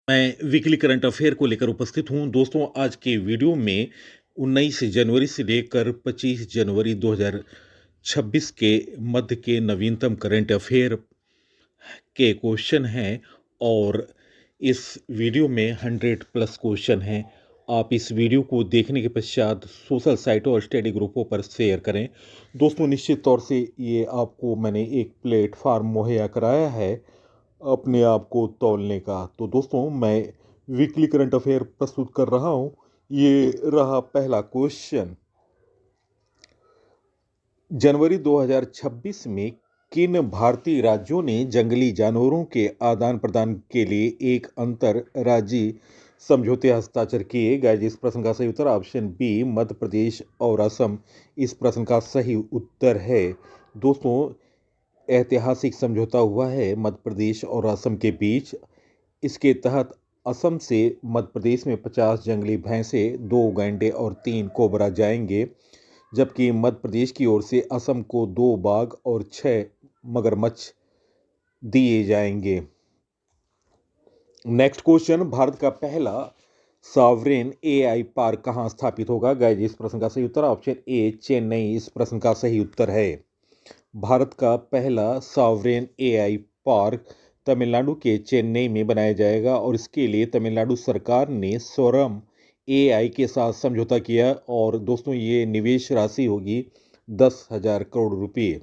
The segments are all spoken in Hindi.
मैं वीकली करंट अफेयर को लेकर उपस्थित हूं। दोस्तों, आज के वीडियो में 19 जनवरी से लेकर 25 जनवरी 2026 के मध्य के नवीनतम करंट अफेयर के क्वेश्चन हैं और इस वीडियो में 100 प्लस क्वेश्चन हैं। आप इस वीडियो को देखने के पश्चात सोशल साइटों और स्टडी ग्रुपों पर शेयर करें। दोस्तों, निश्चित तौर से ये आपको मैंने एक प्लेटफार्म मुहैया कराया है अपने आप को तौलने का। तो दोस्तों, मैं वीकली करंट अफेयर प्रस्तुत कर रहा हूं। ये रहा पहला क्वेश्चन। जनवरी 2026 में किन भारतीय राज्यों ने जंगली जानवरों के आदान प्रदान के लिए एक अंतर राज्यीय समझौते हस्ताक्षर किए? गाइस, इस प्रश्न का सही उत्तर ऑप्शन बी मध्य प्रदेश और असम इस प्रश्न का सही उत्तर है। दोस्तों, ऐतिहासिक समझौता हुआ है मध्य प्रदेश और असम के बीच। इसके तहत असम से मध्य प्रदेश में 50 जंगली भैंसें, 2 गैंडे और 3 कोबरा जाएंगे, जबकि मध्य प्रदेश की ओर से असम को 2 बाघ और 6 मगरमच्छ दिए जाएंगे। नेक्स्ट क्वेश्चन, भारत का पहला सॉवरेन एआई पार्क कहां स्थापित होगा? गाइस, इस प्रश्न का सही उत्तर ऑप्शन ए चेन्नई इस प्रश्न का सही उत्तर है। भारत का पहला सॉवरेन एआई पार्क तमिलनाडु के चेन्नई में बनाया जाएगा और इसके लिए तमिलनाडु सरकार ने स्वरम एआई के साथ समझौता किया और दोस्तों, ये निवेश राशि होगी 10,000 करोड़ रुपए।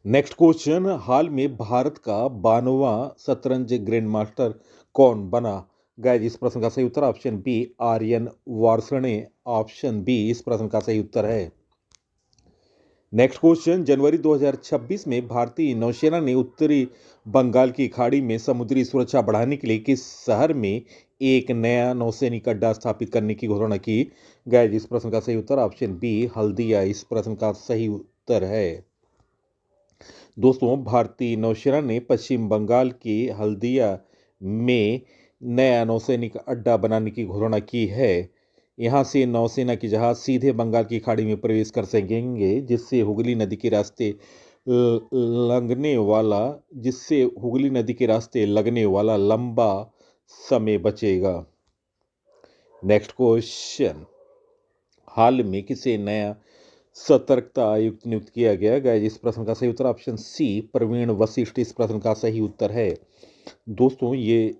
नेक्स्ट क्वेश्चन, हाल में भारत का 92वां शतरंज ग्रैंड मास्टर कौन बना? गाइस, इस प्रश्न का सही उत्तर option B Aryan Varshney option B इस प्रश्न का सही उत्तर है। नेक्स्ट क्वेश्चन, जनवरी 2026 में भारतीय नौसेना ने उत्तरी बंगाल की खाड़ी में समुद्री सुरक्षा बढ़ाने के लिए किस शहर में एक नया नौसैनिक अड्डा स्थापित करने की घोषणा की? गाइस, इस प्रश्न का सही उत्तर ऑप्शन बी हल्दिया इस प्रश्न का सही उत्तर है। दोस्तों, भारतीय नौसेना ने पश्चिम बंगाल की हल्दिया में नया नौसैनिक अड्डा बनाने की घोषणा की है। यहां से नौसेना के जहाज सीधे बंगाल की खाड़ी में प्रवेश कर सकेंगे, जिससे हुगली नदी के रास्ते लगने वाला लंबा समय बचेगा। नेक्स्ट क्वेश्चन, हाल में किसे नया सतर्कता आयुक्त नियुक्त किया गया? गाइस, इस प्रश्न का सही उत्तर ऑप्शन सी प्रवीण वशिष्ठ इस प्रश्न का सही उत्तर है। दोस्तों, ये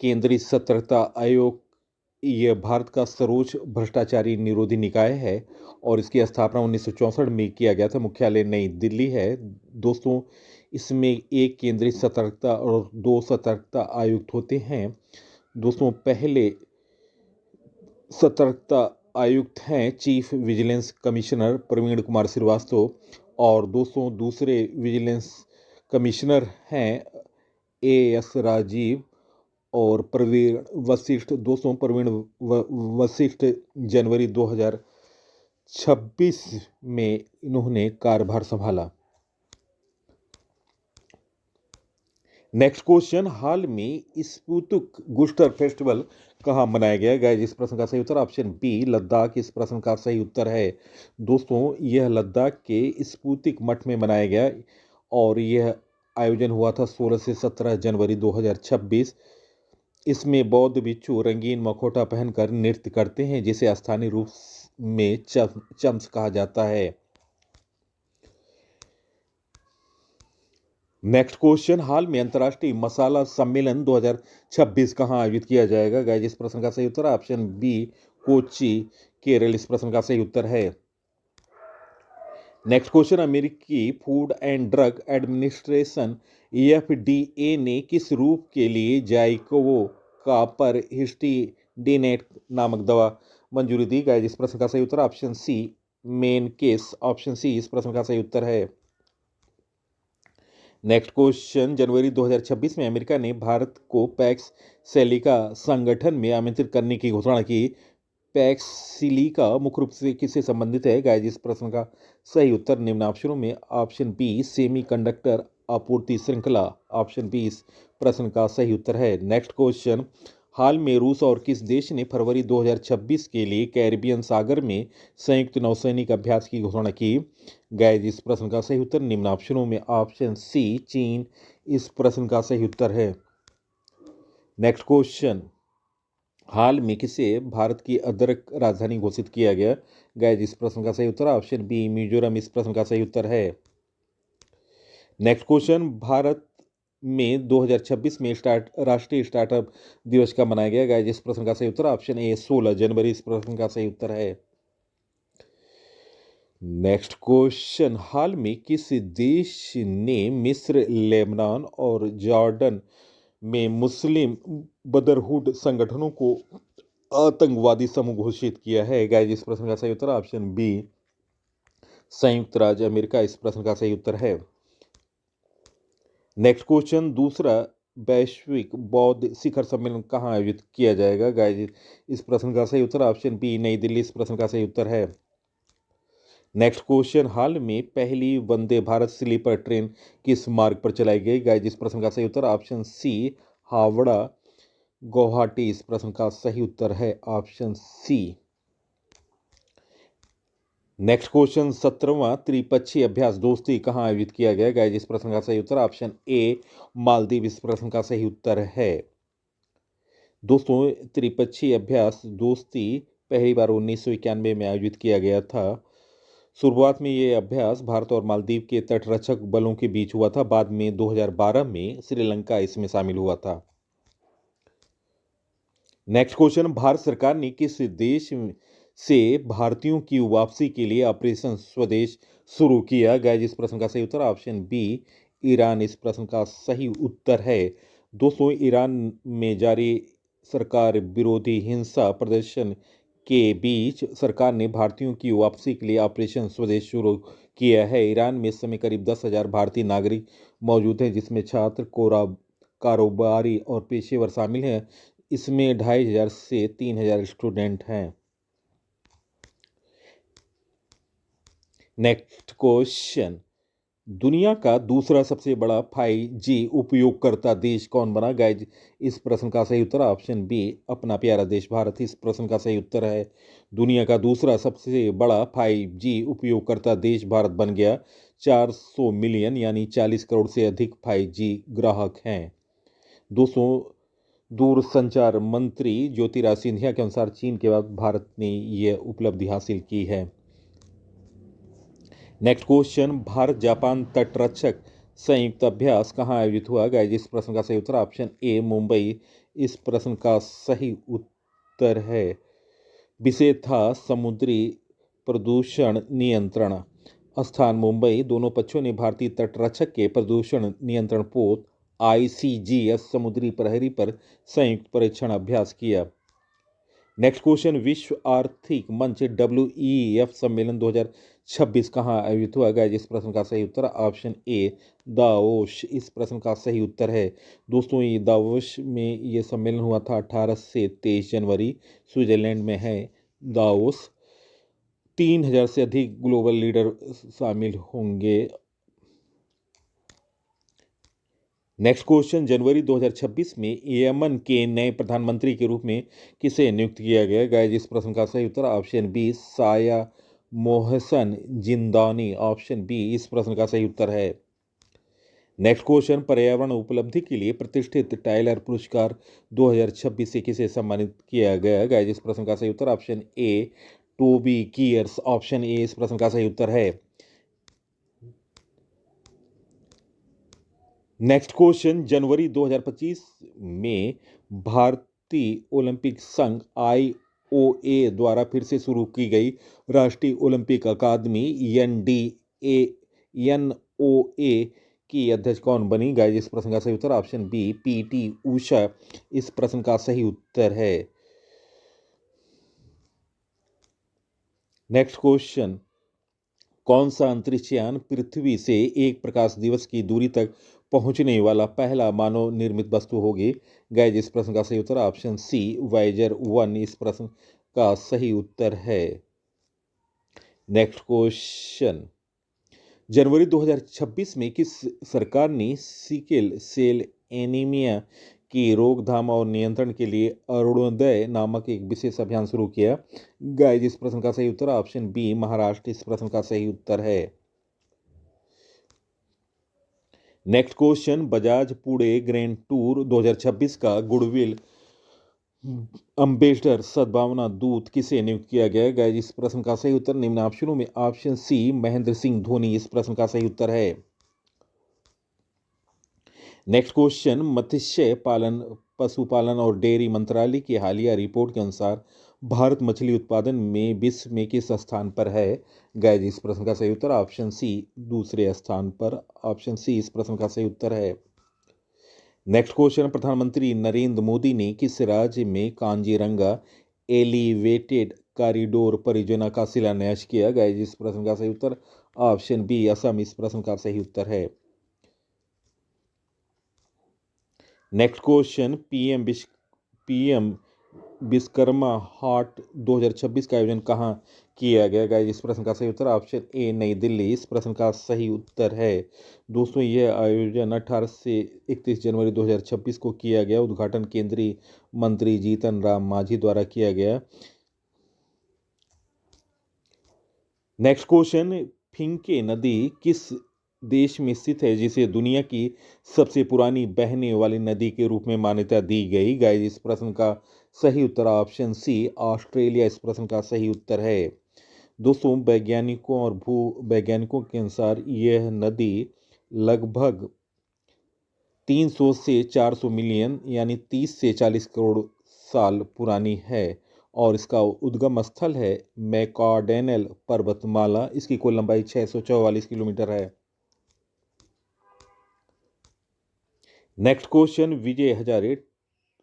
केंद्रीय सतर्कता आयोग यह भारत का सर्वोच्च भ्रष्टाचारी निरोधी निकाय है और इसकी स्थापना 1964 में किया गया था। मुख्यालय नई दिल्ली है। दोस्तों, इसमें एक केंद्रीय सतर्कता और 2 सतर्कता आयुक्त होते हैं। दोस्तों, पहले सतर्कता आयुक्त हैं chief vigilance commissioner Praveen Kumar Srivastava और दोस्तों दूसरे विजिलेंस कमिश्नर हैं एएस राजीव और प्रवीण वशिष्ठ। दोस्तों, प्रवीण वशिष्ठ जनवरी 2026 में इन्होंने कार्यभार संभाला। नेक्स्ट क्वेश्चन, हाल में स्पुतनिक बूस्टर फेस्टिवल कहाँ मनाया गया? गाइस, इस प्रश्न का सही उत्तर ऑप्शन बी लद्दाख इस प्रश्न का सही उत्तर है। दोस्तों, यह लद्दाख के स्पुतनिक मठ में मनाया गया और यह आयोजन हुआ था 16 से 17 जनवरी 2026। इसमें बौद्ध भिक्षु रंगीन मखौटा पहनकर नृत्य करते हैं, जिसे स्थानीय रूप में चम्स कहा जाता है। नेक्स्ट क्वेश्चन, हाल में अंतर्राष्ट्रीय मसाला सम्मेलन 2026 कहां आयोजित किया जाएगा? गाइस, इस प्रश्न का सही उत्तर ऑप्शन बी कोच्चि केरल इस प्रश्न का सही उत्तर है। नेक्स्ट क्वेश्चन, अमेरिकी food and drug administration FDA ने किस रूप के लिए जाइकोवो का पर हिस्टिडिनेट नामक दवा मंजूरी दी? गाइस, इस प्रश्न का सही उत्तर option C main case option C इस प्रश्न का सही उत्तर है। नेक्स्ट क्वेश्चन, जनवरी 2026 में अमेरिका ने भारत को पैक्स सैलिका संगठन में आमंत्रित करने की घोषणा की। पैक्स सिलिका मुख्य रूप से किससे संबंधित है? गाइस, इस प्रश्न का सही उत्तर निम्न ऑप्शनों में ऑप्शन बी सेमीकंडक्टर आपूर्ति श्रृंखला ऑप्शन बी इस प्रश्न का सही उत्तर है। नेक्स्ट क्वेश्चन, हाल में रूस और किस देश ने फरवरी 2026 के लिए कैरिबियन सागर में संयुक्त नौसैनिक अभ्यास की घोषणा की? गाइस, इस प्रश्न का सही उत्तर निम्न ऑप्शनों में ऑप्शन सी चीन इस प्रश्न का सही उत्तर है। नेक्स्ट क्वेश्चन, हाल में किसे भारत की अदरक राजधानी घोषित किया गया? गाइस, इस प्रश्न का सही उत्तर ऑप्शन बी मिजोरम इस प्रश्न का सही उत्तर है। नेक्स्ट क्वेश्चन, भारत में 2026 में राष्ट्रीय स्टार्टअप दिवस कब मनाया गया? गाइस, इस प्रश्न का सही उत्तर ऑप्शन ए 16 जनवरी इस प्रश्न का सही उत्तर है। नेक्स्ट क्वेश्चन, हाल में किस देश ने मिस्र, लेबनान और जॉर्डन में मुस्लिम ब्रदरहुड संगठनों को आतंकवादी समूह घोषित किया है? गाइस, इस प्रश्न का सही उत्तर ऑप्शन बी संयुक्त राज्य अमेरिका इस प्रश्न का सही उत्तर है। नेक्स्ट क्वेश्चन, दूसरा वैश्विक बौद्ध शिखर सम्मेलन कहाँ आयोजित किया जाएगा? गाइस, इस प्रश्न का सही उत्तर ऑप्शन बी नई दिल्ली इस प्रश्न का सही उत्तर है। नेक्स्ट क्वेश्चन, हाल में पहली वंदे भारत स्लीपर ट्रेन किस मार्ग पर चलाई गई? गाइस, इस प्रश्न का सही उत्तर ऑप्शन सी हावड़ा गुवाहाटी इस प्रश्न का सही उत्तर है ऑप्शन सी। नेक्स्ट क्वेश्चन, 17वां त्रिपक्षीय अभ्यास दोस्ती कहाँ आयोजित किया गया? गाइस, इस प्रश्न का सही उत्तर ऑप्शन ए मालदीव इस प्रश्न का सही उत्तर है। दोस्तों, त्रिपक्षीय अभ्यास दोस्ती पहली बार 1991 में आयोजित किया गया था। शुरुआत में ये अभ्यास भारत और मालदीव के तटरक्षक बलों के बीच हुआ था। बाद में 2012 में श्रीलंका इसमें शामिल हुआ था। नेक्स्ट क्वेश्चन, भारत सरकार ने किस देश से भारतीयों की वापसी के लिए ऑपरेशन स्वदेश शुरू किया? गाइस, इस प्रश्न का सही उत्तर ऑप्शन बी ईरान इस प्रश्न का सही उत्तर है। दोस्तों, ईरान में जारी सरकार विरोधी हिंसा प्रदर्शन के बीच सरकार ने भारतीयों की वापसी के लिए ऑपरेशन स्वदेश शुरू किया है। ईरान में इस समय करीब 10,000 भारतीय नागरिक मौजूद हैं, जिसमें छात्र, कारोबारी और पेशेवर शामिल हैं। इसमें 2,500 से 3,000 स्टूडेंट हैं। नेक्स्ट क्वेश्चन, दुनिया का दूसरा सबसे बड़ा 5G उपयोगकर्ता देश कौन बना? गाइज, इस प्रश्न का सही उत्तर ऑप्शन बी अपना प्यारा देश भारत इस प्रश्न का सही उत्तर है। दुनिया का दूसरा सबसे बड़ा 5G उपयोगकर्ता देश भारत बन गया। 400 मिलियन यानी 40 करोड़ से अधिक 5G ग्राहक हैं। दोस्तों, दूरसंचार मंत्री ज्योतिरादित्य सिंधिया के अनुसार चीन के बाद भारत ने यह उपलब्धि हासिल की है। नेक्स्ट क्वेश्चन, भारत जापान तटरक्षक संयुक्त अभ्यास कहाँ आयोजित हुआ? गाइस, इस प्रश्न का सही उत्तर ऑप्शन ए मुंबई इस प्रश्न का सही उत्तर है। विषय था समुद्री प्रदूषण नियंत्रण। स्थान मुंबई। दोनों पक्षों ने भारतीय तटरक्षक के प्रदूषण नियंत्रण पोत ICGS समुद्री प्रहरी पर संयुक्त परीक्षण अभ्यास किया। नेक्स्ट क्वेश्चन, विश्व आर्थिक मंच WEF सम्मेलन 2026 कहाँ आयोजित हुआ? गाइस, इस प्रश्न का सही उत्तर ऑप्शन ए दावोस इस प्रश्न का सही उत्तर है। दोस्तों, ये दावोस में ये सम्मेलन हुआ था 18 से 23 जनवरी स्विट्जरलैंड में है दावोस। 3,000 से अधिक ग्लोबल लीडर शामिल होंगे। नेक्स्ट क्वेश्चन, जनवरी 2026 में यमन के नए प्रधानमंत्री के रूप में किसे नियुक्त किया गया? गाइस, इस प्रश्न का सही उत्तर ऑप्शन बी साया मोहसन जिंदानी ऑप्शन बी इस प्रश्न का सही उत्तर है। नेक्स्ट क्वेश्चन, पर्यावरण उपलब्धि के लिए प्रतिष्ठित टाइलर पुरस्कार 2026 से किसे सम्मानित किया गया? गाइस, इस प्रश्न का सही उत्तर option A Toby Kiers option A इस प्रश्न का सही उत्तर है। नेक्स्ट क्वेश्चन, जनवरी 2025 में भारतीय ओलंपिक संघ IOA द्वारा फिर से शुरू की गई राष्ट्रीय ओलंपिक अकादमी NOA की अध्यक्ष कौन बनी? गाइस, इस प्रश्न का सही उत्तर ऑप्शन बी PT उषा इस प्रश्न का सही उत्तर है। नेक्स्ट क्वेश्चन, कौन सा अंतरिक्ष यान पृथ्वी से एक प्रकाश दिवस की दूरी तक पहुंचने वाला पहला मानव निर्मित वस्तु होगी? गाइस, इस प्रश्न का सही उत्तर ऑप्शन सी वाइजर 1 इस प्रश्न का सही उत्तर है। नेक्स्ट क्वेश्चन, जनवरी 2026 में किस सरकार ने सिकल सेल एनीमिया की रोकथाम और नियंत्रण के लिए अरुणोदय नामक एक विशेष अभियान शुरू किया? गाइस, इस प्रश्न का सही उत्तर ऑप्शन बी महाराष्ट्र इस प्रश्न का सही उत्तर है। Next question, Bajaj Pune grand tour 2026 का गुडविल अम्बेसडर सद्भावना दूत किसे नियुक्त किया गया? गाइस इस प्रश्न का सही उत्तर निम्न ऑप्शनों में ऑप्शन सी महेंद्र सिंह धोनी इस प्रश्न का सही उत्तर है। नेक्स्ट क्वेश्चन, मत्स्य पालन पशुपालन और डेयरी मंत्रालय की हालिया रिपोर्ट के अनुसार भारत मछली उत्पादन में विश्व में किस स्थान पर है? गाइस इस प्रश्न का सही उत्तर ऑप्शन सी दूसरे स्थान पर, ऑप्शन सी इस प्रश्न का सही उत्तर है। नेक्स्ट क्वेश्चन, प्रधानमंत्री नरेंद्र मोदी ने किस राज्य में कांजीरंगा एलिवेटेड कॉरिडोर परियोजना का शिलान्यास किया? गाइस इस प्रश्न का सही उत्तर ऑप्शन बी असम इस प्रश्न का सही उत्तर है। नेक्स्ट क्वेश्चन, पीएम विश्वकर्मा हाट 2026 का आयोजन कहाँ किया गया? गाइस इस प्रश्न का सही उत्तर ऑप्शन ए नई दिल्ली इस प्रश्न का सही उत्तर है। दोस्तों यह आयोजन 18 से 31 जनवरी 2026 को किया गया। उद्घाटन केंद्रीय मंत्री जीतन राम मांझी द्वारा किया गया। नेक्स्ट क्वेश्चन, फिंके नदी किस देश में स्थित है जिसे दुनिया की सबसे पुरानी बहने वाली नदी के रूप में मान्यता दी गई? गाइस इस प्रश्न का सही उत्तर ऑप्शन सी ऑस्ट्रेलिया इस प्रश्न का सही उत्तर है। दोस्तों वैज्ञानिकों और भू वैज्ञानिकों के अनुसार यह नदी लगभग 300 से 400 मिलियन यानी 30 से 40 करोड़ साल पुरानी है और इसका उद्गम स्थल है मैकाडेनल पर्वतमाला। इसकी कुल लंबाई 644 किलोमीटर है। Next question, Vijay Hazare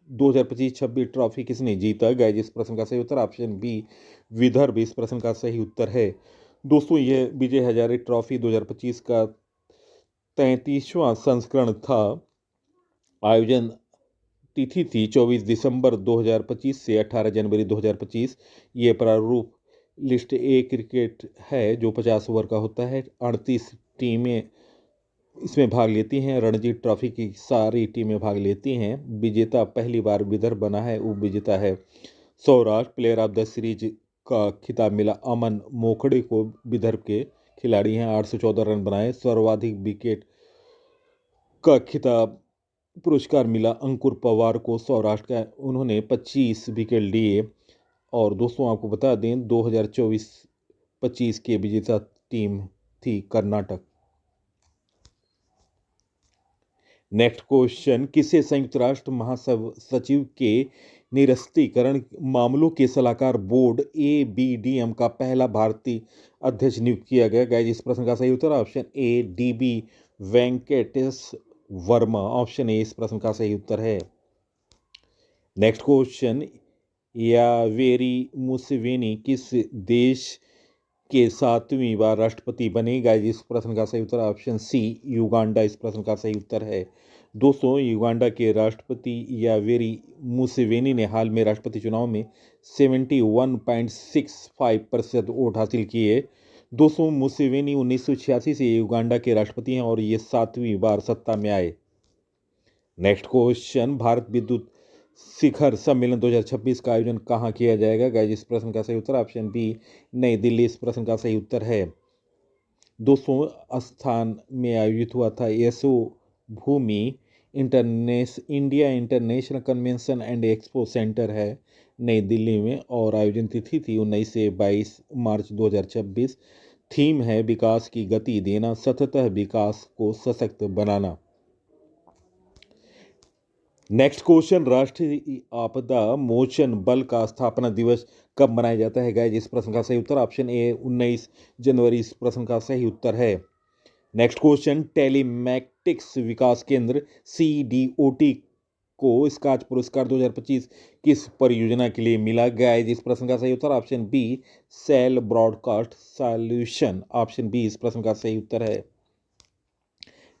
2025-26 trophy किसने जीता? गाइस इस प्रश्न का सही उत्तर ऑप्शन बी विदर्भ इस प्रश्न का सही उत्तर है। दोस्तों यह विजय हजारे ट्रॉफी 2025 का 33वां संस्करण था। आयोजन तिथि थी 24 दिसंबर 2025 से 18 जनवरी 2025। ये प्रारूप लिस्ट ए क्रिकेट है जो 50 ओवर का होता है। 38 टीमें इसमें भाग लेती हैं। रणजी ट्रॉफी की सारी टीमें भाग लेती हैं। विजेता पहली बार विदर्भ बना है, उप विजेता है Saurashtra. Player of the series का खिताब मिला अमन मोखड़े को, विदर्भ के खिलाड़ी हैं। 814 रन बनाए। सर्वाधिक विकेट का खिताब पुरस्कार मिला अंकुर पवार को, सौराष्ट्र का, उन्होंने 25 विकेट लिए। और दोस्तों आपको बता दें 2024-25 के विजेता टीम थी कर्नाटक। नेक्स्ट क्वेश्चन, किसे संयुक्त राष्ट्र महासचिव के निरस्त्रीकरण मामलों के सलाहकार बोर्ड ABDM का पहला भारतीय अध्यक्ष नियुक्त किया गया? गाइस इस प्रश्न का सही उत्तर option A DB Venkatesh Varma, option A इस प्रश्न का सही उत्तर है। नेक्स्ट क्वेश्चन, यावेरी मुसेवेनी किस देश के 7वीं बार राष्ट्रपति बने? गाइस इस प्रश्न का सही उत्तर ऑप्शन सी युगांडा इस प्रश्न का सही उत्तर है। दोस्तों युगांडा के राष्ट्रपति यावेरी मुसेवेनी ने हाल में राष्ट्रपति चुनाव में 71.65% वोट हासिल किए। दोस्तों मुसेवेनी 1986 से युगांडा के राष्ट्रपति हैं और ये 7वीं बार सत्ता में आए। नेक्स्ट क्वेश्चन, भारत विद्युत शिखर सम्मेलन 2026 का आयोजन कहाँ किया जाएगा? गाइस इस प्रश्न का सही उत्तर ऑप्शन बी नई दिल्ली इस प्रश्न का सही उत्तर है। दोस्तों स्थान में आयोजित हुआ था Yashobhoomi India international convention and expo centre है नई दिल्ली में और आयोजन तिथि थी 19 से 22 मार्च 2026। थीम है विकास की गति देना, सतत विकास को सशक्त बनाना। नेक्स्ट क्वेश्चन, राष्ट्रीय आपदा मोचन बल का स्थापना दिवस कब मनाया जाता है? गाइस इस प्रश्न का सही उत्तर ऑप्शन ए 19 जनवरी इस प्रश्न का सही उत्तर है। नेक्स्ट क्वेश्चन, टेलीमैटिक्स विकास केंद्र CDOT को स्कॉच पुरस्कार 2025 किस परियोजना के लिए मिला? गाइस इस प्रश्न का सही उत्तर option B cell broadcast solution, option B इस प्रश्न का सही उत्तर है।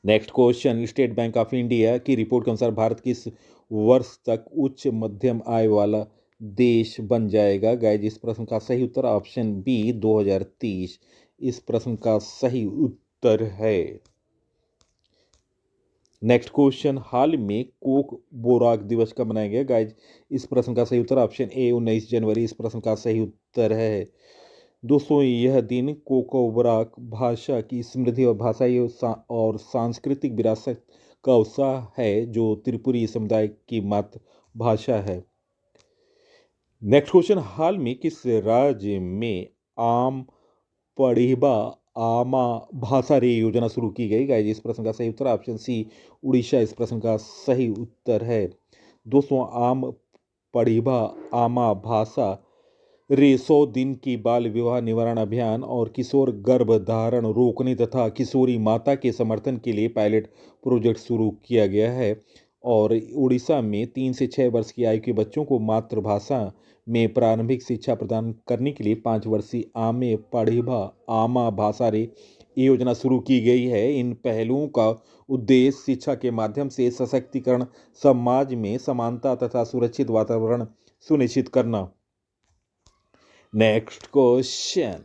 Next question, state bank of India की रिपोर्ट के अनुसार भारत किस वर्ष तक उच्च मध्यम आय वाला देश बन जाएगा? गाइस इस प्रश्न का सही उत्तर ऑप्शन बी 2030 इस प्रश्न का सही उत्तर है। नेक्स्ट क्वेश्चन, हाल में कोक बोराक दिवस कब मनाया गया? गाइस इस प्रश्न का सही उत्तर ऑप्शन ए 19 जनवरी इस प्रश्न का सही उत्तर है। दोस्तों यह दिन कोकोबराक भाषा की समृद्धि और भाषाई और सांस्कृतिक विरासत का उत्साह है जो त्रिपुरी समुदाय की मातृभाषा है। नेक्स्ट क्वेश्चन, हाल में किस राज्य में आम पढ़िबा आमा भाषा रे योजना शुरू की गई? गाइस इस प्रश्न का सही उत्तर ऑप्शन सी उड़ीसा इस प्रश्न का सही उत्तर है। दोस्तों आम पढ़िबा आमा भाषा रे 100 दिन की बाल विवाह निवारण अभियान और किशोर गर्भधारण रोकने तथा किशोरी माता के समर्थन के लिए पायलट प्रोजेक्ट शुरू किया गया है। और उड़ीसा में 3 से 6 वर्ष की आयु के बच्चों को मातृभाषा में प्रारंभिक शिक्षा प्रदान करने के लिए 5 वर्षीय आमे पढ़िबा आमा भाषा रे योजना शुरू की गई है। इन पहलुओं का उद्देश्य शिक्षा के माध्यम से सशक्तिकरण, समाज में समानता तथा सुरक्षित वातावरण सुनिश्चित करना। नेक्स्ट क्वेश्चन,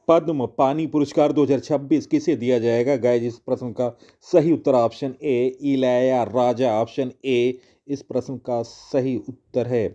पद्म पानी पुरस्कार 2026 किसे दिया जाएगा? गाइस इस प्रश्न का सही उत्तर option A Ilaiyaraaja option A इस प्रश्न का सही उत्तर है।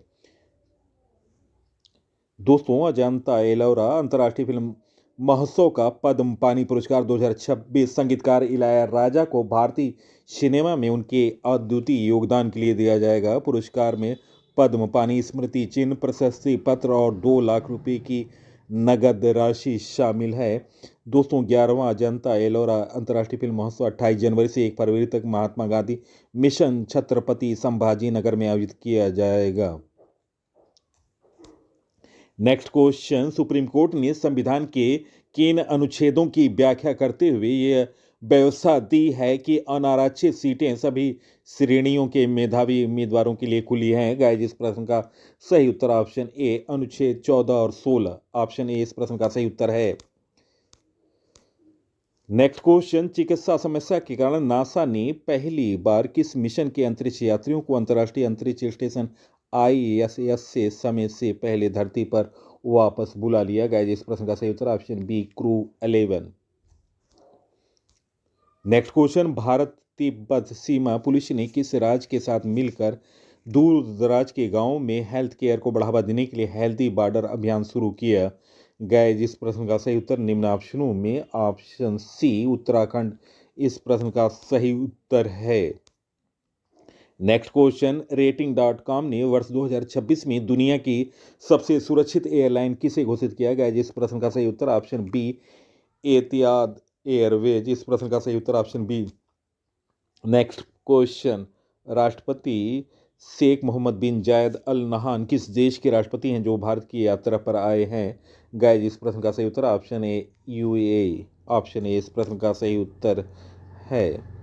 दोस्तों अजंता एलोरा अंतर्राष्ट्रीय फिल्म महोत्सव का पद्म पानी पुरस्कार 2026 संगीतकार इलैयाराजा को भारतीय सिनेमा में उनके अद्वितीय योगदान के लिए दिया जाएगा। पुरस्कार में पद्म पानी स्मृति चिन्ह, प्रशस्ति पत्र और 2 लाख रुपए की नगद राशि शामिल है। दोस्तों 11वां अजंता एलोरा अंतर्राष्ट्रीय फिल्म महोत्सव 28 जनवरी से 1 फरवरी तक महात्मा गांधी मिशन छत्रपति संभाजी नगर में आयोजित किया जाएगा। नेक्स्ट क्वेश्चन, सुप्रीम कोर्ट ने संविधान के किन अनुच्छेदों की व्याख्या करते हुए यह व्यवस्था दी है कि अनारक्षित सीटें सभी श्रेणियों के मेधावी उम्मीदवारों के लिए खुली हैं? गाइस इस प्रश्न का सही उत्तर ऑप्शन ए अनुच्छेद 14 और 16 ऑप्शन ए इस प्रश्न का सही उत्तर है। नेक्स्ट क्वेश्चन, चिकित्सा समस्या के कारण नासा ने पहली बार किस मिशन के अंतरिक्ष यात्रियों को अंतर्राष्ट्रीय अंतरिक्ष स्टेशन ISS से समय से पहले धरती पर वापस बुला लिया? गाइस इस प्रश्न का सही उत्तर option B crew 11। Next question, Bharat Tibet सीमा पुलिस ने किस राज्य के साथ मिलकर दूर दराज के गांवों में हेल्थ केयर को बढ़ावा देने के लिए हेल्दी बॉर्डर अभियान शुरू किया? गाइस इस प्रश्न का सही उत्तर निम्न ऑप्शनों में ऑप्शन सी उत्तराखंड इस प्रश्न का सही उत्तर है। नेक्स्ट क्वेश्चन, रेटिंग.com ने वर्ष 2026 में दुनिया की सबसे सुरक्षित एयरलाइन किसे घोषित किया गया? इस प्रश्न का सही उत्तर ऑप्शन बी एतिहाद एयरवेज इस प्रश्न का सही उत्तर ऑप्शन बी। नेक्स्ट क्वेश्चन, राष्ट्रपति शेख मोहम्मद बिन जायद अल नहान किस देश के राष्ट्रपति हैं जो भारत की यात्रा पर आए हैं? गाइस इस प्रश्न का सही उत्तर option A UAE option A इस प्रश्न का सही उत्तर है।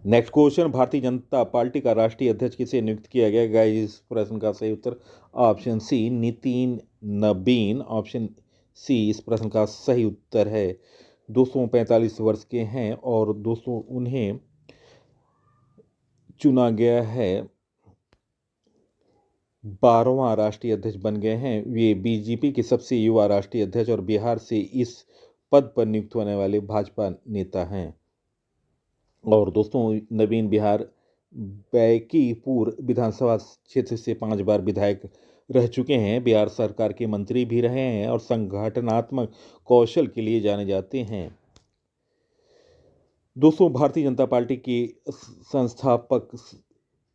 Next question, Bharatiya Janata party का राष्ट्रीय अध्यक्ष किसे नियुक्त किया गया? गाइस इस प्रश्न का सही उत्तर ऑप्शन सी नितिन नबीन ऑप्शन सी इस प्रश्न का सही उत्तर है। दोस्तों 45 वर्ष के हैं और दोस्तों उन्हें चुना गया है 12वां राष्ट्रीय अध्यक्ष बन गए हैं। वे बीजेपी के सबसे युवा राष्ट्रीय अध्यक्ष और बिहार से इस पद पर नियुक्त होने वाले भाजपा नेता हैं। और दोस्तों नवीन बिहार बैकीपुर विधानसभा क्षेत्र से 5 बार विधायक रह चुके हैं। बिहार सरकार के मंत्री भी रहे हैं और संगठनात्मक कौशल के लिए जाने जाते हैं। दोस्तों भारतीय जनता पार्टी के संस्थापक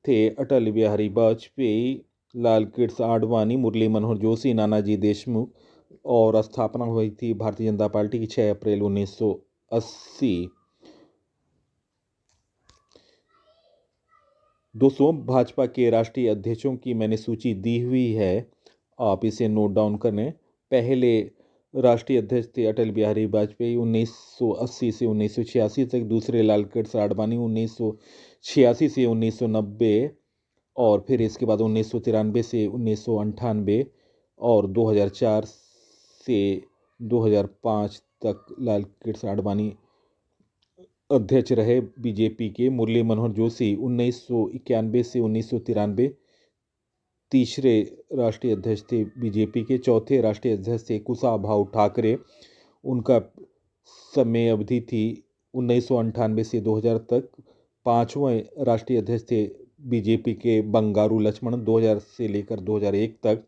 थे अटल बिहारी वाजपेयी, लाल कृष्ण आडवाणी, मुरली मनोहर जोशी, नानाजी देशमुख और स्थापना हुई थी भारतीय जनता पार्टी की 6 अप्रैल 1980। दोस्तों भाजपा के राष्ट्रीय अध्यक्षों की मैंने सूची दी हुई है, आप इसे नोट डाउन करें। पहले राष्ट्रीय अध्यक्ष थे अटल बिहारी वाजपेयी 1980 से 1986 तक, दूसरे लाल कृष्ण आडवाणी 1986 से 1990 और फिर इसके बाद 1993 से 1998 और 2004 से 2005 तक लाल कृष्ण आडवाणी अध्यक्ष रहे बीजेपी के। मुरली मनोहर जोशी 1991 से 1993 तीसरे राष्ट्रीय अध्यक्ष थे बीजेपी के। चौथे राष्ट्रीय अध्यक्ष थे कुशाभाऊ ठाकरे, उनका समय अवधि थी 1998 से 2000 तक। पांचवें राष्ट्रीय अध्यक्ष थे बीजेपी के बंगारू लक्ष्मण 2000 से लेकर 2001 तक।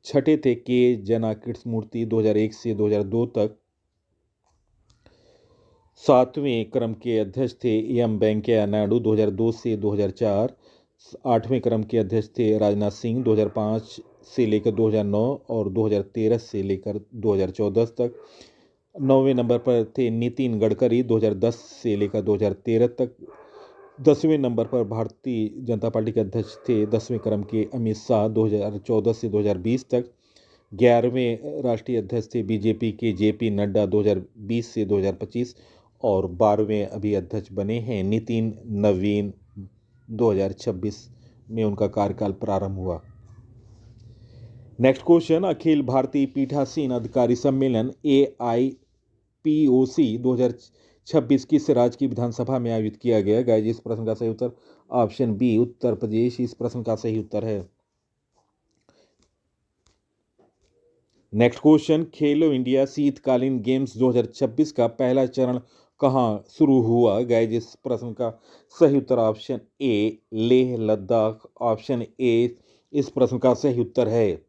छठे थे के जना कृष्णमूर्ति 2001 से 2002 तक। सातवें क्रम के अध्यक्ष थे एम वेंकैया नायडू 2002 से 2004। आठवें क्रम के अध्यक्ष थे राजनाथ सिंह 2005 से लेकर 2009 और 2013 से लेकर 2014 तक। नौवें नंबर पर थे नितिन गडकरी 2010 से लेकर 2013 तक। 10वें नंबर पर भारतीय जनता पार्टी के अध्यक्ष थे 10वें क्रम के अमित शाह 2014 से 2020 तक। 11वें राष्ट्रीय अध्यक्ष थे बीजेपी के जेपी नड्डा 2020 से 2025 और 12वें अभी अध्यक्ष बने हैं नितिन नवीन 2026 में उनका कार्यकाल प्रारंभ हुआ। नेक्स्ट क्वेश्चन, अखिल भारतीय पीठासीन अधिकारी सम्मेलन AIPOC 2026 किस राज्य की विधानसभा में आयोजित किया गया? गाइस इस प्रश्न का सही उत्तर ऑप्शन बी उत्तर प्रदेश इस प्रश्न का सही उत्तर है। नेक्स्ट क्वेश्चन, खेलो इंडिया शीतकालीन गेम्स 2026 का पहला चरण कहाँ शुरू हुआ? गाइस इस प्रश्न का सही उत्तर option A Leh Ladakh option A इस प्रश्न का सही उत्तर है।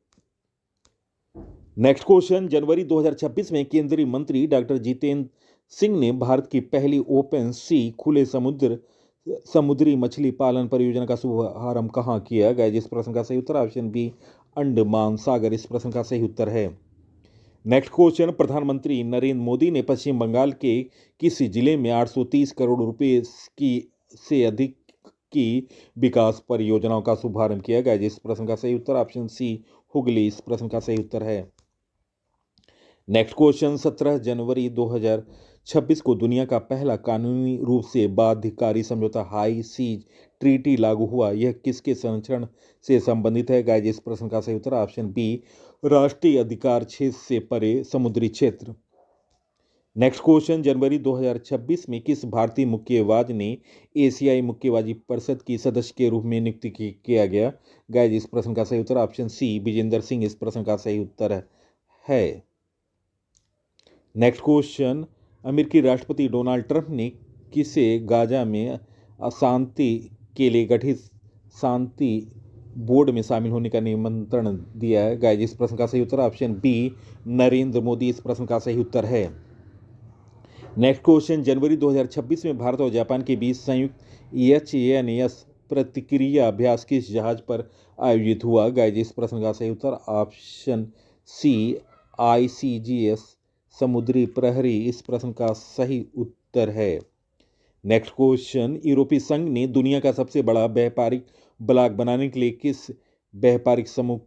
नेक्स्ट क्वेश्चन, जनवरी 2026 में केंद्रीय मंत्री डॉक्टर जितेंद्र सिंह ने भारत की पहली ओपन सी खुले समुद्री मछली पालन परियोजना का शुभारंभ कहाँ किया? गाइस इस प्रश्न का सही उत्तर ऑप्शन बी अंडमान सागर इस प्रश्न का सही उत्तर है। नेक्स्ट क्वेश्चन, प्रधानमंत्री नरेंद्र मोदी ने पश्चिम बंगाल के किस जिले में 830 करोड़ रुपए से अधिक की विकास परियोजनाओं का शुभारंभ किया गया? इस प्रश्न का सही उत्तर ऑप्शन सी हुगली इस प्रश्न का सही उत्तर है। नेक्स्ट क्वेश्चन, 17 जनवरी 2026 को दुनिया का पहला कानूनी रूप से बाध्यकारी समझौता हाई सीज ट्रीटी लागू हुआ। यह किसके संरक्षण से संबंधित है? गाइस इस प्रश्न का सही उत्तर ऑप्शन बी राष्ट्रीय अधिकार क्षेत्र से परे समुद्री क्षेत्र। नेक्स्ट क्वेश्चन, जनवरी 2026 में किस भारतीय मुक्केबाज ने एशियाई मुक्केबाजी परिषद की सदस्य के रूप में नियुक्त किया गया? गाइस इस प्रश्न का सही उत्तर ऑप्शन सी विजेंदर सिंह इस प्रश्न का सही उत्तर है। नेक्स्ट क्वेश्चन, अमेरिकी राष्ट्रपति डोनाल्ड ट्रंप ने किसे गाजा में अशांति के लिए गठित शांति बोर्ड में शामिल होने का निमंत्रण दिया है? गाइस इस प्रश्न का सही उत्तर ऑप्शन बी नरेंद्र मोदी इस प्रश्न का सही उत्तर है। नेक्स्ट क्वेश्चन, जनवरी 2026 में भारत और जापान के बीच संयुक्त HNS प्रतिक्रिया अभ्यास किस जहाज पर आयोजित हुआ? गाइस इस प्रश्न का सही उत्तर ऑप्शन सी ICGS समुद्री प्रहरी इस प्रश्न का सही उत्तर है। नेक्स्ट क्वेश्चन, यूरोपीय संघ ने दुनिया का सबसे बड़ा व्यापारिक ब्लॉक बनाने के लिए किस व्यापारिक समूह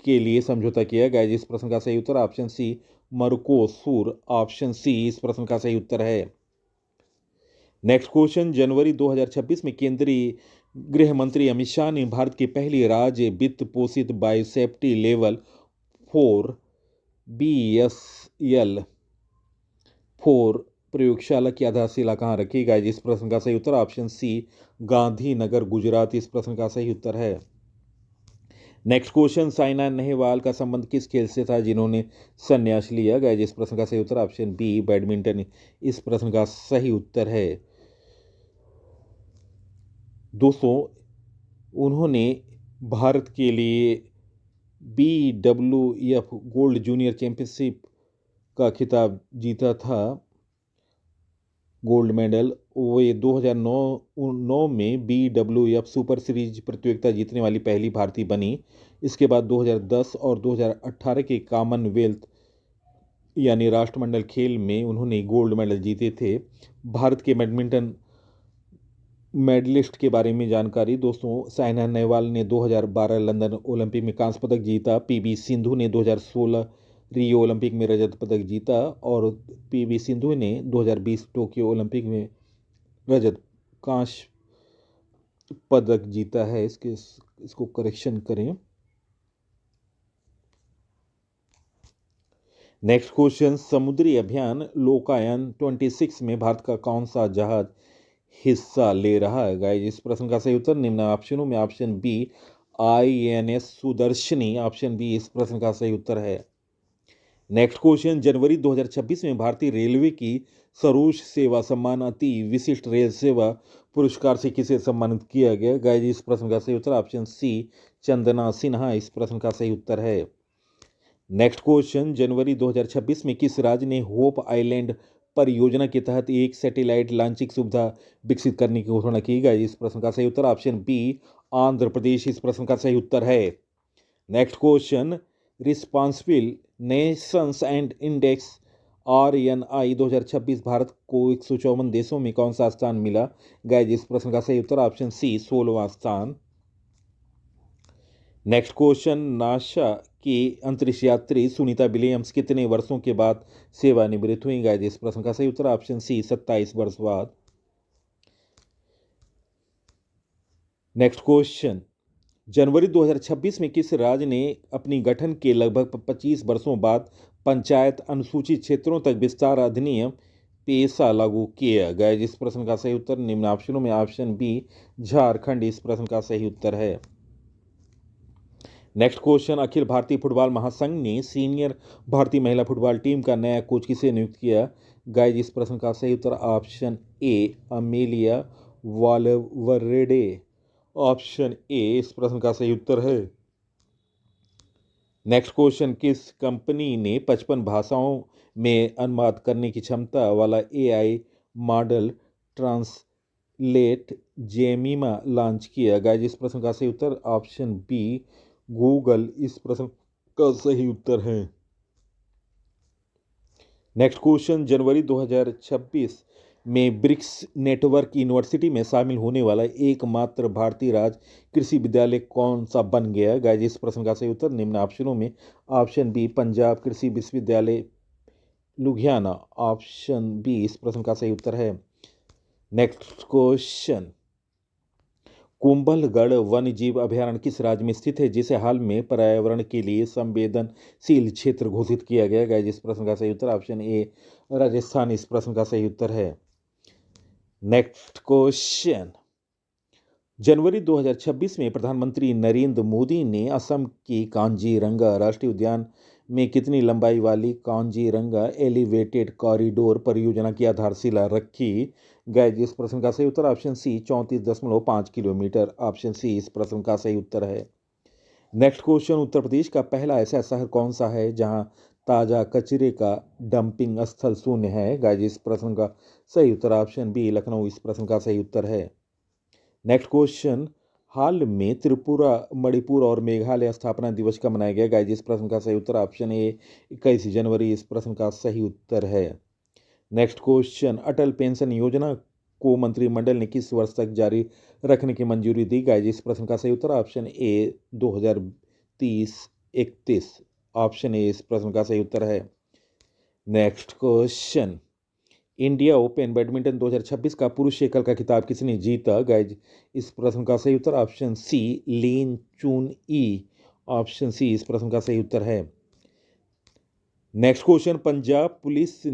के लिए समझौता किया? गाइस इस प्रश्न का सही उत्तर ऑप्शन सी मर्कोसूर ऑप्शन सी इस प्रश्न का सही उत्तर है। नेक्स्ट क्वेश्चन, जनवरी 2026 में केंद्रीय गृह मंत्री अमित शाह ने भारत की पहली राज्य वित्त पोषित बायोसेफ्टी लेवल 4 BSL 4 प्रयोगशाला की आधारशिला कहाँ रखी? गाइस इस प्रश्न का सही उत्तर ऑप्शन सी गांधीनगर गुजरात इस प्रश्न का सही उत्तर है। नेक्स्ट क्वेश्चन, साइना नेहवाल का संबंध किस खेल से था जिन्होंने संन्यास लिया? गाइस इस प्रश्न का सही उत्तर ऑप्शन बी बैडमिंटन इस प्रश्न का सही उत्तर है। दोस्तों, उन्होंने भारत के लिए BWF गोल्ड जूनियर चैंपियनशिप का खिताब जीता था, गोल्ड मेडल। वे 2009 में BWF सुपर सीरीज प्रतियोगिता जीतने वाली पहली भारतीय बनी। इसके बाद 2010 और 2018 के कॉमनवेल्थ यानी राष्ट्रमंडल खेल में उन्होंने गोल्ड मेडल जीते थे। भारत के बैडमिंटन मेडलिस्ट के बारे में जानकारी दोस्तों, साइना नेहवाल ने 2012 लंदन ओलंपिक में कांस्य पदक जीता। PV सिंधु ने 2016 रियो ओलंपिक में रजत पदक जीता और PV सिंधु ने 2020 टोक्यो ओलंपिक में रजत कांस्य पदक जीता है। इसको करेक्शन करें। नेक्स्ट क्वेश्चन, समुद्री अभियान लोकायन 26 में भारत का कौन सा जहाज हिस्सा ले रहा है? गाइस इस प्रश्न का सही उत्तर निम्न ऑप्शनों में option B INS Sudarshini option B इस प्रश्न का सही उत्तर है। नेक्स्ट क्वेश्चन, जनवरी 2026 में भारतीय रेलवे की सरोज सेवा सम्मान अति विशिष्ट रेल सेवा पुरस्कार से किसे सम्मानित किया गया? गाइस इस प्रश्न का सही उत्तर ऑप्शन सी चंदना सिन्हा इस प्रश्न का सही उत्तर है। नेक्स्ट क्वेश्चन, जनवरी 2026 में किस राज्य ने होप आइलैंड परियोजना के तहत एक सैटेलाइट लॉन्चिंग सुविधा विकसित करने की घोषणा की गई? इस प्रश्न का सही उत्तर ऑप्शन बी आंध्र प्रदेश इस प्रश्न का सही उत्तर है। Next question, responsible Nations and index RNI 2026 Bharat को 154 देशों में कौन सा स्थान मिला? गाइस इस प्रश्न का सही उत्तर ऑप्शन सी 16वां स्थान। नेक्स्ट क्वेश्चन, नासा की अंतरिक्ष यात्री सुनीता विलियम्स कितने वर्षों के बाद सेवानिवृत्त हुई? गाइस इस प्रश्न का सही उत्तर ऑप्शन सी 27 वर्ष बाद। नेक्स्ट क्वेश्चन, जनवरी 2026 में किस राज्य ने अपनी गठन के लगभग 25 वर्षों बाद पंचायत अनुसूचित क्षेत्रों तक विस्तार अधिनियम पेशा लागू किया? गाइस इस प्रश्न का सही उत्तर निम्न ऑप्शनों में ऑप्शन बी झारखंड इस प्रश्न का सही उत्तर है। Next question, Akhil Bharatiya football महासंघ ने सीनियर भारतीय महिला फुटबॉल टीम का नया कोच किसे नियुक्त किया? गाइस इस प्रश्न का सही उत्तर option A Amelia Valverde option A इस प्रश्न का सही उत्तर है। नेक्स्ट क्वेश्चन, किस कंपनी ने 55 भाषाओं में अनुवाद करने की क्षमता वाला AI model translate Gemma launch किया? गाइस इस प्रश्न का सही उत्तर ऑप्शन बी गूगल इस प्रश्न का सही उत्तर है। नेक्स्ट क्वेश्चन, जनवरी 2026 में ब्रिक्स नेटवर्क यूनिवर्सिटी में शामिल होने वाला एकमात्र भारतीय राज्य कृषि विद्यालय कौन सा बन गया? गाइस इस प्रश्न का सही उत्तर निम्न ऑप्शनों में ऑप्शन बी पंजाब कृषि विश्वविद्यालय लुधियाना ऑप्शन बी इस प्रश्न का सही उत्तर है। नेक्स्ट क्वेश्चन, कुंभलगढ़ वन्य जीव अभयारण्य किस राज्य में स्थित है जिसे हाल में पर्यावरण के लिए संवेदनशील क्षेत्र घोषित किया गया? गाइस इस प्रश्न का सही उत्तर ऑप्शन ए राजस्थान इस प्रश्न का सही उत्तर है। नेक्स्ट क्वेश्चन, जनवरी 2026 में प्रधानमंत्री नरेंद्र मोदी ने असम की कांजीरंगा राष्ट्रीय उद्यान में कितनी लंबाई वाली कांजीरंगा एलिवेटेड कॉरिडोर परियोजना की आधारशिला रखी? गाइस इस प्रश्न का सही उत्तर option C 34.5 kilometre option C इस प्रश्न का सही उत्तर है। नेक्स्ट क्वेश्चन, उत्तर प्रदेश का पहला ऐसा शहर कौन सा है जहां ताजा कचरे का डंपिंग स्थल शून्य है? गाइस इस प्रश्न का सही उत्तर ऑप्शन बी लखनऊ इस प्रश्न का सही उत्तर है। नेक्स्ट क्वेश्चन, हाल में त्रिपुरा मणिपुर और मेघालय स्थापना दिवस कब मनाया गया? गाइस इस प्रश्न का सही उत्तर ऑप्शन ए 21 जनवरी इस प्रश्न का सही उत्तर है। नेक्स्ट क्वेश्चन, अटल पेंशन योजना को मंत्रिमंडल ने किस वर्ष तक जारी रखने की मंजूरी दी? गाइस इस प्रश्न का सही उत्तर ऑप्शन ए 2030-31 ऑप्शन ए इस प्रश्न का सही उत्तर है। Next question, India open badminton 2026 का पुरुष एकल का खिताब किसने जीता? गाइस इस प्रश्न का सही उत्तर ऑप्शन सी लीन चुन ई ऑप्शन सी इस प्रश्न का सही उत्तर है। नेक्स्ट क्वेश्चन, पंजाब पुलिस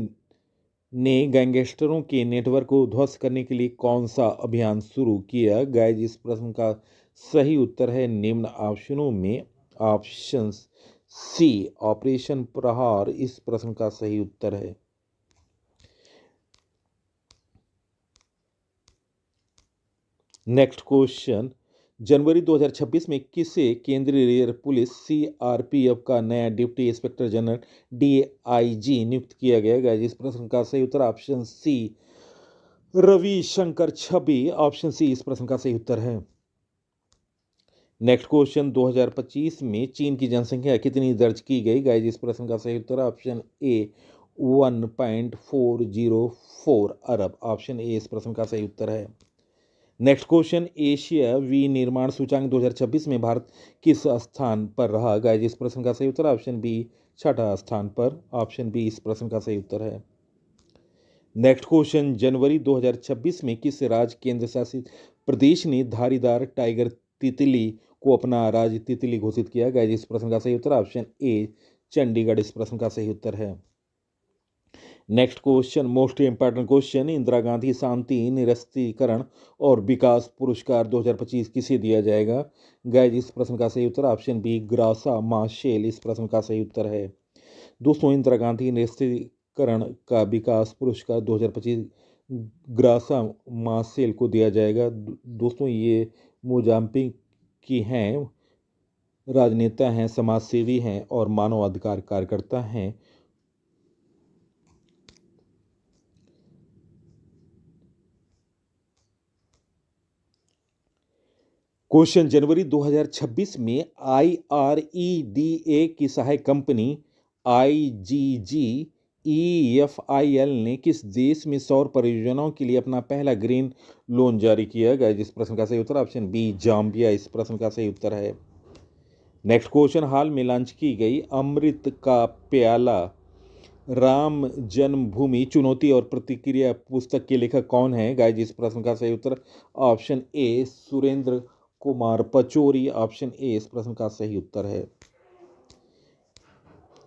ने गैंगस्टरों के नेटवर्क को ध्वस्त करने के लिए कौन सा अभियान शुरू किया? गाइस इस प्रश्न का सही उत्तर है निम्न ऑप्शनों में ऑप्शन सी ऑपरेशन प्रहार इस प्रश्न का सही उत्तर है। नेक्स्ट क्वेश्चन, जनवरी 2026 में किसे केंद्रीय रिजर्व पुलिस CRPF का नया डिप्टी इंस्पेक्टर जनरल DIG नियुक्त किया गया? गाइस इस प्रश्न का सही उत्तर ऑप्शन सी रविशंकर छवि ऑप्शन सी इस प्रश्न का सही उत्तर है। नेक्स्ट क्वेश्चन, 2025 में चीन की जनसंख्या कितनी दर्ज की गई? गाइस इस प्रश्न का सही उत्तर option A 1.404 Arab option A इस प्रश्न का सही उत्तर है। नेक्स्ट क्वेश्चन, एशिया विनिर्माण सूचांक 2026 में भारत किस स्थान पर रहा? गाइस इस प्रश्न का सही उत्तर ऑप्शन बी छठा स्थान पर ऑप्शन बी इस प्रश्न का सही उत्तर है। नेक्स्ट क्वेश्चन, जनवरी 2026 में किस राज्य केंद्र शासित प्रदेश ने धारीदार टाइगर तितली को अपना राज्य तितली घोषित किया? गाइस इस प्रश्न का सही उत्तर ऑप्शन ए चंडीगढ़ इस प्रश्न का सही उत्तर है। Next question, most important question, Indira Gandhi शांति निरस्तीकरण और विकास पुरस्कार 2025 किसे दिया जाएगा? गाइस इस प्रश्न का सही उत्तर ऑप्शन बी ग्रासा माशेल इस प्रश्न का सही उत्तर है। दोस्तों, इंदिरा गांधी निरस्तीकरण का विकास पुरस्कार 2025 ग्रासा माशेल को दिया जाएगा। दोस्तों, ये मोजाम्बिक की हैं राजनेता हैं, समाजसेवी हैं और मानवाधिकार कार्यकर्ता हैं। क्वेश्चन, जनवरी 2026 में IREDA की सहायक कंपनी IGGEFIL ने किस देश में सौर परियोजनाओं के लिए अपना पहला ग्रीन लोन जारी किया गया? जिस प्रश्न का सही उत्तर ऑप्शन बी जाम्बिया इस प्रश्न का सही उत्तर है। नेक्स्ट क्वेश्चन, हाल में लॉन्च की गई अमृत का प्याला राम जन्मभूमि चुनौती और प्रतिक्रिया पुस्तक के लेखक कौन है? गाइस, इस प्रश्न का सही उत्तर option A Surendra Kumar Pachauri, option A इस प्रश्न का सही उत्तर है।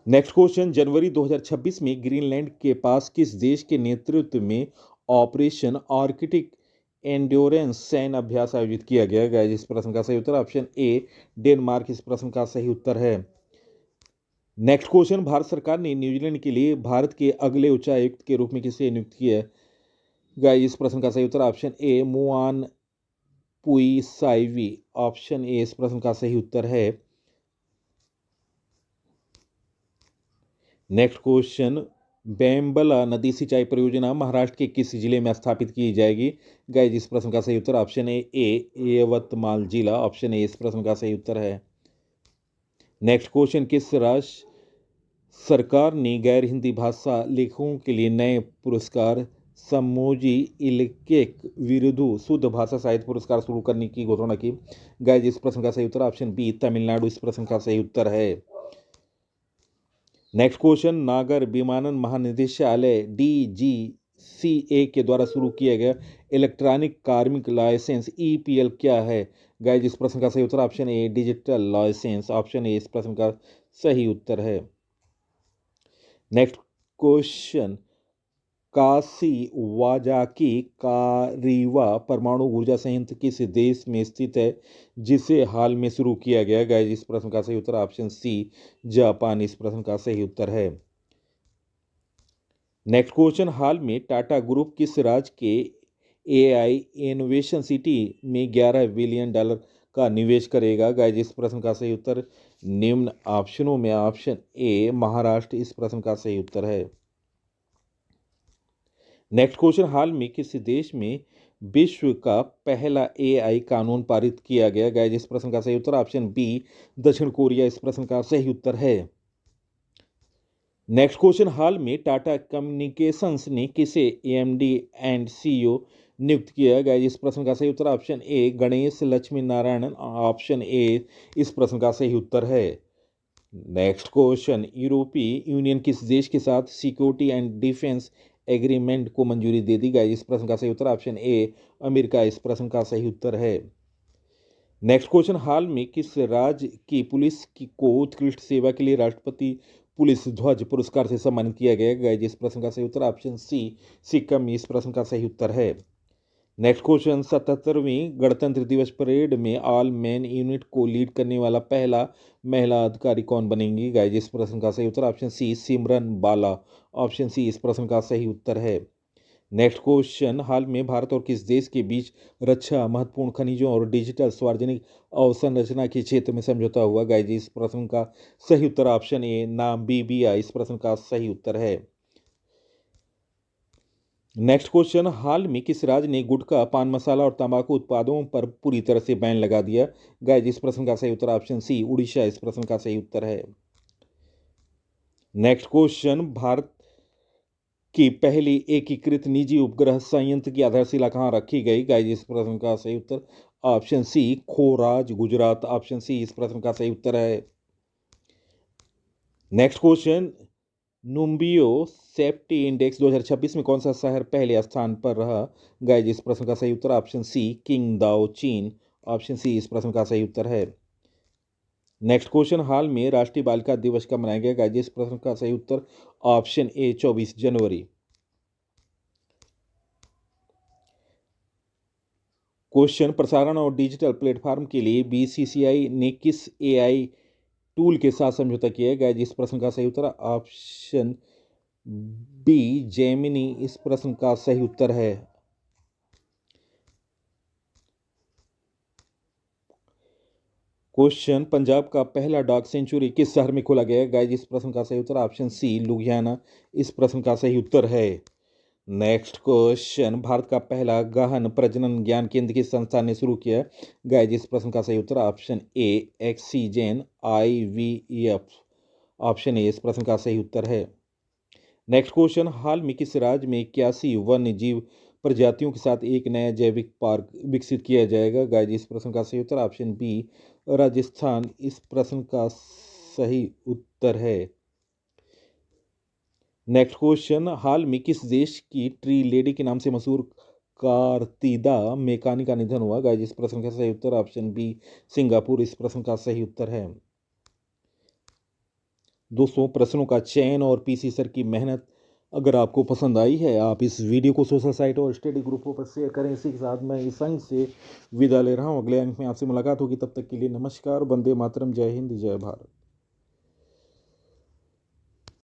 नेक्स्ट क्वेश्चन, जनवरी 2026 में ग्रीनलैंड के पास किस देश के नेतृत्व में ऑपरेशन आर्कटिक एंड्योरेंस सैन्य अभ्यास आयोजित किया गया? गाइस, इस प्रश्न का सही उत्तर ऑप्शन ए डेनमार्क इस प्रश्न का सही उत्तर है। नेक्स्ट क्वेश्चन, भारत सरकार ने न्यूजीलैंड के लिए भारत के अगले उच्चायुक्त के रूप में किसे नियुक्त किया है? गाइस, इस प्रश्न का सही उत्तर option A Muan Pui Saiwi, option A इस प्रश्न का सही उत्तर है। नेक्स्ट क्वेश्चन, बेम्बला नदी सिंचाई परियोजना महाराष्ट्र के किस जिले में स्थापित की जाएगी? गाइस, इस प्रश्न का सही उत्तर ऑप्शन ए यवतमाल जिला, ऑप्शन ए इस प्रश्न का सही उत्तर है। नेक्स्ट क्वेश्चन, किस राज्य सरकार ने गैर हिंदी भाषा लेखकों के लिए नए पुरस्कार सम्मोजी इलकेक विरुदु शुद्ध भाषा साहित्य पुरस्कार शुरू करने की घोषणा की? गाइस, इस प्रश्न का सही उत्तर ऑप्शन बी तमिलनाडु इस प्रश्न का सही उत्तर है। नेक्स्ट क्वेश्चन, नागर विमानन महानिदेशालय DGCA के द्वारा शुरू किया गया इलेक्ट्रॉनिक कार्मिक लाइसेंस EPL क्या है? गाइस, इस प्रश्न का सही उत्तर option A digital licence, option A इस प्रश्न का सही उत्तर है। नेक्स्ट क्वेश्चन, काशिवाजाकी कारीवा परमाणु ऊर्जा संयंत्र किस देश में स्थित है जिसे हाल में शुरू किया गया? गाइस, इस प्रश्न का सही उत्तर ऑप्शन सी जापान इस प्रश्न का सही उत्तर है। नेक्स्ट क्वेश्चन, हाल में टाटा ग्रुप किस राज्य के AI इनोवेशन सिटी में $11 बिलियन का निवेश करेगा? गाइस, इस प्रश्न का सही उत्तर निम्न ऑप्शनों में ऑप्शन ए महाराष्ट्र इस प्रश्न का सही उत्तर है। नेक्स्ट क्वेश्चन, हाल में किस देश में विश्व का पहला AI कानून पारित किया गया? गाइस, इस प्रश्न का सही उत्तर ऑप्शन बी दक्षिण कोरिया इस प्रश्न का सही उत्तर है। नेक्स्ट क्वेश्चन, हाल में टाटा कम्युनिकेशंस ने किसे AMD एंड CEO नियुक्त किया? गाइस, इस प्रश्न का सही उत्तर option A Ganesh Lakshmi Narayanan, option A इस प्रश्न का सही उत्तर है। नेक्स्ट क्वेश्चन, यूरोपीय यूनियन किस देश के साथ सिक्योरिटी एंड डिफेंस एग्रीमेंट को मंजूरी दे दी? गाइस, इस प्रश्न का सही उत्तर ऑप्शन ए अमेरिका इस प्रश्न का सही उत्तर है। नेक्स्ट क्वेश्चन, हाल में किस राज्य की पुलिस को उत्कृष्ट सेवा के लिए राष्ट्रपति पुलिस ध्वज पुरस्कार से सम्मानित किया गया? गाइस, इस प्रश्न का सही उत्तर ऑप्शन सी सिक्किम इस प्रश्न का सही उत्तर है। नेक्स्ट क्वेश्चन, 77वीं गणतंत्र दिवस परेड में ऑल मैन यूनिट को लीड करने वाला पहला महिला अधिकारी कौन बनेंगी? गाइस, इस प्रश्न का सही उत्तर ऑप्शन सी सिमरन बाला, ऑप्शन सी इस प्रश्न का सही उत्तर है। नेक्स्ट क्वेश्चन, हाल में भारत और किस देश के बीच रक्षा महत्वपूर्ण खनिजों और डिजिटल सार्वजनिक अवसंरचना के क्षेत्र में समझौता हुआ? गाइस, इस प्रश्न का सही उत्तर ऑप्शन ए नामीबिया इस प्रश्न का सही उत्तर है। नेक्स्ट क्वेश्चन, हाल में किस राज्य ने गुटखा पान मसाला और तंबाकू उत्पादों पर पूरी तरह से बैन लगा दिया? गाइस, इस प्रश्न का सही उत्तर ऑप्शन सी उड़ीसा इस प्रश्न का सही उत्तर है। नेक्स्ट क्वेश्चन, भारत की पहली एकीकृत निजी उपग्रह संयंत्र की आधारशिला कहाँ रखी गई? गाइस, इस प्रश्न का सही उत्तर option C Khoraj Gujarat, option C इस प्रश्न का सही उत्तर है। Next question, Numbeo safety index 2026 में कौन सा शहर पहले स्थान पर रहा? गाइस, इस प्रश्न का सही उत्तर ऑप्शन सी किंगदाओ चीन, ऑप्शन सी इस प्रश्न का सही उत्तर है। नेक्स्ट क्वेश्चन, हाल में राष्ट्रीय बालिका दिवस कब मनाया गया? गाइस, इस प्रश्न का सही उत्तर ऑप्शन ए 24 जनवरी। क्वेश्चन, प्रसारण और डिजिटल प्लेटफॉर्म के लिए BCCI ने किस AI टूल के साथ समझौता किया है? गाइस, इस प्रश्न का सही उत्तर ऑप्शन बी जेमिनी इस प्रश्न का सही उत्तर है। क्वेश्चन, पंजाब का पहला डॉग सेंचुरी किस शहर में खोला गया है? गाइस, इस प्रश्न का सही उत्तर ऑप्शन सी लुधियाना इस प्रश्न का सही उत्तर है। नेक्स्ट क्वेश्चन, भारत का पहला गहन प्रजनन ज्ञान केंद्र किस संस्थान ने शुरू किया? गाइस, इस प्रश्न का सही उत्तर ऑप्शन ए एक्सीजेन IVF ऑप्शन ए इस प्रश्न का सही उत्तर है। नेक्स्ट क्वेश्चन, हाल में किस राज्य में 81 वन्य जीव प्रजातियों के साथ एक नया जैविक पार्क विकसित किया जाएगा? गाइस, इस प्रश्न का सही उत्तर ऑप्शन बी राजस्थान इस प्रश्न का सही उत्तर है। नेक्स्ट क्वेश्चन, हाल में किस देश की ट्री लेडी के नाम से मशहूर कार्तिदा मेकानी का निधन हुआ? गाइस, इस प्रश्न का सही उत्तर ऑप्शन बी सिंगापुर इस प्रश्न का सही उत्तर है। दोस्तों, प्रश्नों का चयन और पीसी सर की मेहनत अगर आपको पसंद आई है, आप इस वीडियो को सोशल साइट और स्टडी ग्रुपों पर शेयर करें। इसी के साथ मैं इस अंक से विदा ले रहा हूं। अगले अंक में आपसे मुलाकात होगी, तब तक के लिए नमस्कार, वंदे मातरम, जय हिंद, जय भारत।